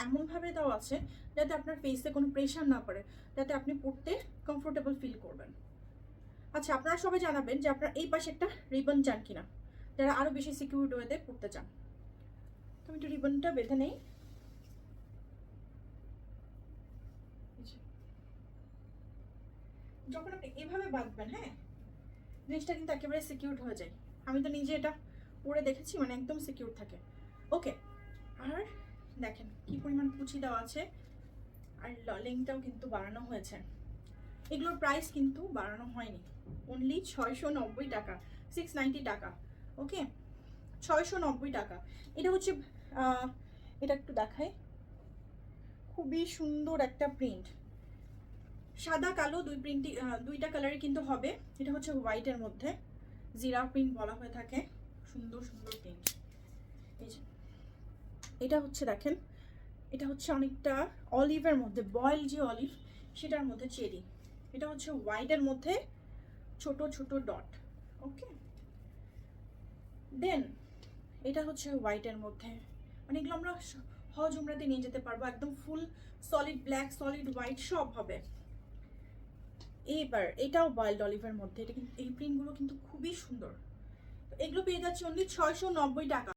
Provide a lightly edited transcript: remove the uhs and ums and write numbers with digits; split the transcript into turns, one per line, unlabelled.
এমনভাবে দেওয়া আছে যাতে আপনার ফেসে কোনো প্রেশার না পড়ে, যাতে আপনি পড়তে কমফোর্টেবল ফিল করবেন। আচ্ছা, আপনারা সবাই জানাবেন যে আপনারা এই পাশে একটা রিবন চান কিনা, যারা আরও বেশি সিকিউরড ওয়েতে পড়তে চান। তো আমি একটু রিবনটা বেঁধে নেই। যখন আপনি এভাবে বাঁধবেন, হ্যাঁ, জিনিসটা কিন্তু একেবারে সিকিউরড হয়ে যায়। আমি তো নিজে এটা পরে দেখেছি, মানে একদম সিকিউর থাকে। ওকে, আর দেখেন কি পরিমাণ কুচি দেওয়া আছে, আর লেংটাও কিন্তু বাড়ানো হয়েছে। এগুলোর প্রাইস কিন্তু বাড়ানো হয়নি, অনলি 690 টাকা, 690 টাকা। ওকে, 690 টাকা। এটা হচ্ছে এটা একটু দেখাই, খুবই সুন্দর একটা প্রিন্ট, সাদা কালো দুইটা কালারই কিন্তু হবে। এটা হচ্ছে হোয়াইটের মধ্যে, জিরা প্রিন্ট বলা হয়ে থাকে, সুন্দর সুন্দর প্রিন্ট। এই যে এটা হচ্ছে দেখেন, এটা হচ্ছে অনেকটা অলিভের মধ্যে, বয়েল যে অলিভ সেটার মধ্যে চেরি। এটা হচ্ছে হোয়াইটের মধ্যে ছোট ছোট ডট। ওকে, দেন এটা হচ্ছে হোয়াইটের মধ্যে, মানে এগুলো আমরা হজ উমরাতে নিয়ে যেতে পারবো, একদম ফুল সলিড ব্ল্যাক, সলিড হোয়াইট সব হবে। এইবার এটাও বয়েলড অলিভের মধ্যে, এটা কিন্তু এই প্রিন্টগুলো কিন্তু খুবই সুন্দর। এগুলো পেয়ে যাচ্ছে অনলি 690 টাকা।